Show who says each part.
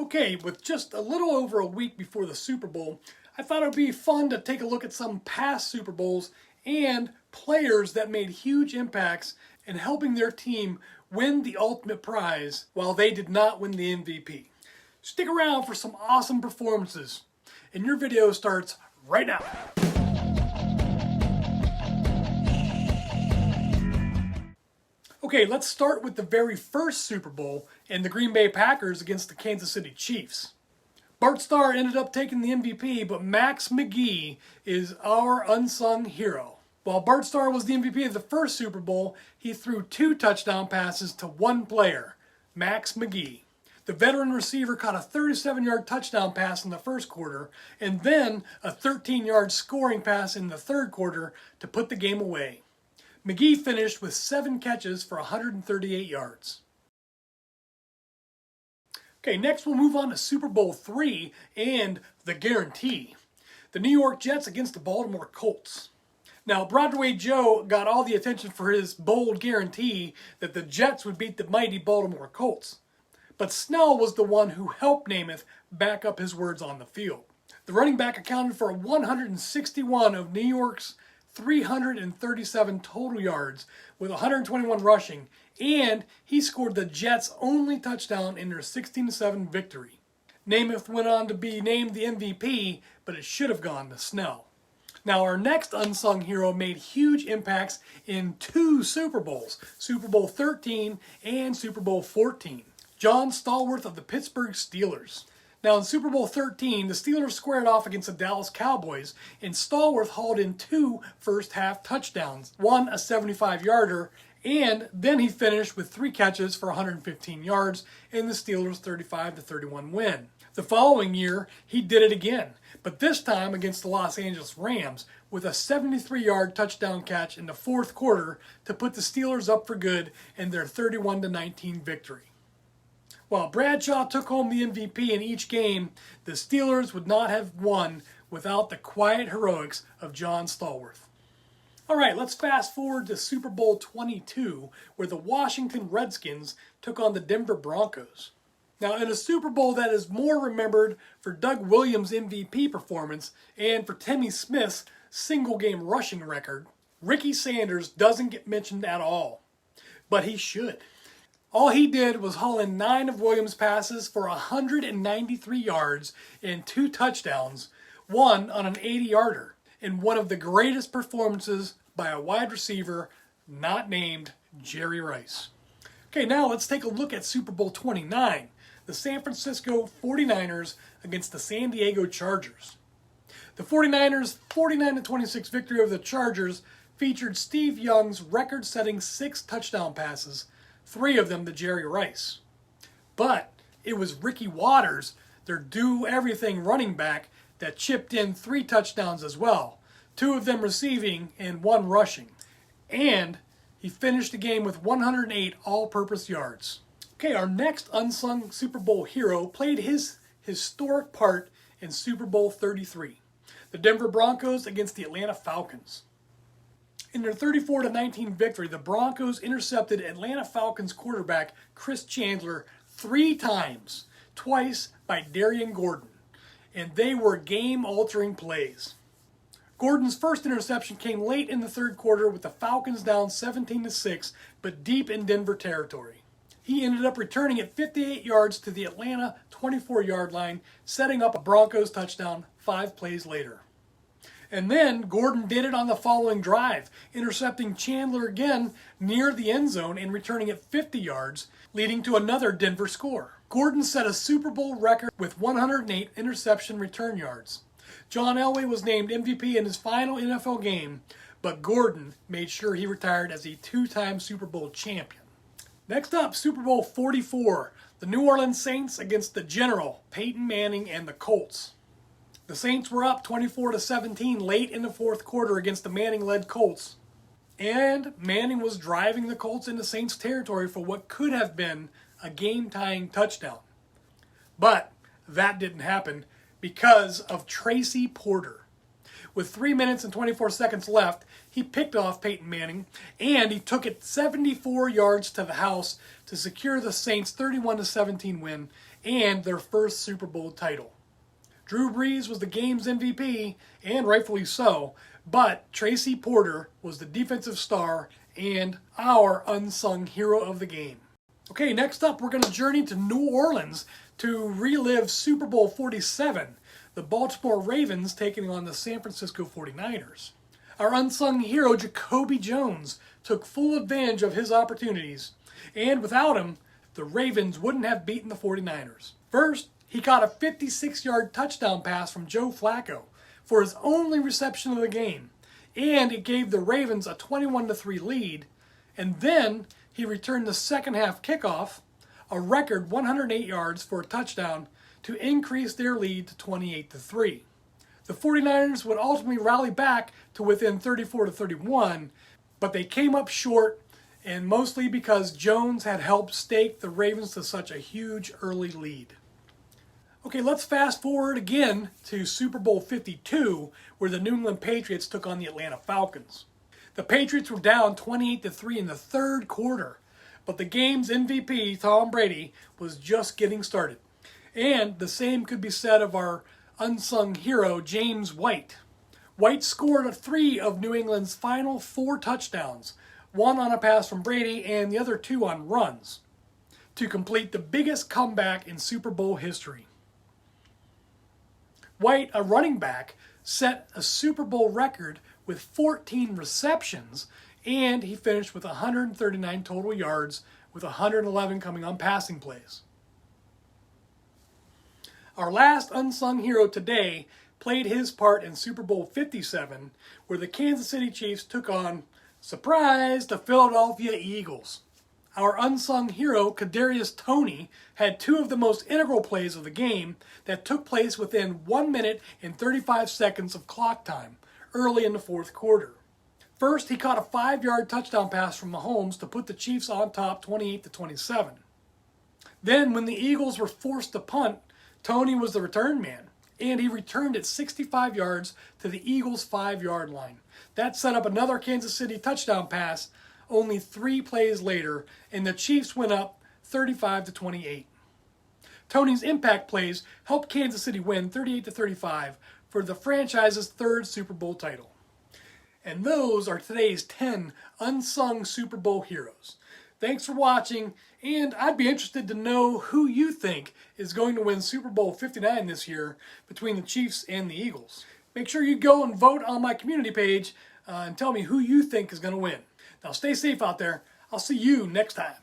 Speaker 1: Okay, with just a little over a week before the Super Bowl, I thought it would be fun to take a look at some past Super Bowls and players that made huge impacts in helping their team win the ultimate prize while they did not win the MVP. Stick around for some awesome performances, and your video starts right now. Okay, let's start with the very first Super Bowl and the Green Bay Packers against the Kansas City Chiefs. Bart Starr ended up taking the MVP, but Max McGee is our unsung hero. While Bart Starr was the MVP of the first Super Bowl, he threw 2 touchdown passes to one player, Max McGee. The veteran receiver caught a 37-yard touchdown pass in the first quarter, and then a 13-yard scoring pass in the third quarter to put the game away. McGee finished with 7 catches for 138 yards. Okay, next we'll move on to Super Bowl III and the guarantee. The New York Jets against the Baltimore Colts. Now, Broadway Joe got all the attention for his bold guarantee that the Jets would beat the mighty Baltimore Colts. But Snell was the one who helped Namath back up his words on the field. The running back accounted for 161 of New York's 337 total yards with 121 rushing, and he scored the Jets' only touchdown in their 16-7 victory. Namath went on to be named the MVP, but it should have gone to Snell. Now, our next unsung hero made huge impacts in 2 Super Bowls, Super Bowl XIII and Super Bowl XIV. John Stallworth of the Pittsburgh Steelers. Now, in Super Bowl XIII, the Steelers squared off against the Dallas Cowboys, and Stallworth hauled in 2 first-half touchdowns, one a 75-yarder, and then he finished with 3 catches for 115 yards in the Steelers' 35-31 win. The following year, he did it again, but this time against the Los Angeles Rams with a 73-yard touchdown catch in the fourth quarter to put the Steelers up for good in their 31-19 victory. While Bradshaw took home the MVP in each game, the Steelers would not have won without the quiet heroics of John Stallworth. All right, let's fast forward to Super Bowl XXII, where the Washington Redskins took on the Denver Broncos. Now, in a Super Bowl that is more remembered for Doug Williams' MVP performance and for Timmy Smith's single-game rushing record, Ricky Sanders doesn't get mentioned at all, but he should. All he did was haul in 9 of Williams' passes for 193 yards and 2 touchdowns, one on an 80-yarder, in one of the greatest performances by a wide receiver not named Jerry Rice. Okay, now let's take a look at Super Bowl XXIX, the San Francisco 49ers against the San Diego Chargers. The 49ers' 49-26 victory over the Chargers featured Steve Young's record-setting 6 touchdown passes, 3 of them to Jerry Rice. But it was Ricky Watters, their do-everything running back, that chipped in 3 touchdowns as well, 2 of them receiving and 1 rushing. And he finished the game with 108 all-purpose yards. Okay, our next unsung Super Bowl hero played his historic part in Super Bowl XXXIII, the Denver Broncos against the Atlanta Falcons. In their 34-19 victory, the Broncos intercepted Atlanta Falcons quarterback Chris Chandler 3 times, twice by Darrien, and they were game-altering plays. Gordon's first interception came late in the third quarter with the Falcons down 17-6, but deep in Denver territory. He ended up returning at 58 yards to the Atlanta 24-yard line, setting up a Broncos touchdown 5 plays later. And then Gordon did it on the following drive, intercepting Chandler again near the end zone and returning at 50 yards, leading to another Denver score. Gordon set a Super Bowl record with 108 interception return yards. John Elway was named MVP in his final NFL game, but Gordon made sure he retired as a 2-time Super Bowl champion. Next up, Super Bowl XLIV, the New Orleans Saints against the General, Peyton Manning and the Colts. The Saints were up 24-17 late in the fourth quarter against the Manning-led Colts, and Manning was driving the Colts into Saints territory for what could have been a game-tying touchdown. But that didn't happen because of Tracy Porter. With 3 minutes and 24 seconds left, he picked off Peyton Manning, and he took it 74 yards to the house to secure the Saints' 31-17 win and their first Super Bowl title. Drew Brees was the game's MVP, and rightfully so, but Tracy Porter was the defensive star and our unsung hero of the game. Okay, next up we're going to journey to New Orleans to relive Super Bowl 47, the Baltimore Ravens taking on the San Francisco 49ers. Our unsung hero, Jacoby Jones, took full advantage of his opportunities, and without him, the Ravens wouldn't have beaten the 49ers. First, he caught a 56-yard touchdown pass from Joe Flacco for his only reception of the game, and it gave the Ravens a 21-3 lead, and then he returned the second half kickoff, a record 108 yards for a touchdown, to increase their lead to 28-3. The 49ers would ultimately rally back to within 34-31, but they came up short, and mostly because Jones had helped stake the Ravens to such a huge early lead. Okay, let's fast forward again to Super Bowl 52, where the New England Patriots took on the Atlanta Falcons. The Patriots were down 28-3 in the third quarter, but the game's MVP, Tom Brady, was just getting started. And the same could be said of our unsung hero, James White. White scored 3 of New England's final 4 touchdowns, 1 on a pass from Brady and the other 2 on runs, to complete the biggest comeback in Super Bowl history. White, a running back, set a Super Bowl record with 14 receptions, and he finished with 139 total yards, with 111 coming on passing plays. Our last unsung hero today played his part in Super Bowl 57, where the Kansas City Chiefs took on, surprise, the Philadelphia Eagles. Our unsung hero, Kadarius Toney, had 2 of the most integral plays of the game that took place within 1 minute and 35 seconds of clock time, early in the fourth quarter. First, he caught a 5-yard touchdown pass from Mahomes to put the Chiefs on top 28-27. Then, when the Eagles were forced to punt, Toney was the return man, and he returned it 65 yards to the Eagles' 5-yard line. That set up another Kansas City touchdown pass only 3 plays later, and the Chiefs went up 35-28. Toney's impact plays helped Kansas City win 38-35 for the franchise's 3rd Super Bowl title. And those are today's 10 unsung Super Bowl heroes. Thanks for watching, and I'd be interested to know who you think is going to win Super Bowl 59 this year between the Chiefs and the Eagles. Make sure you go and vote on my community page and tell me who you think is going to win. Now stay safe out there. I'll see you next time.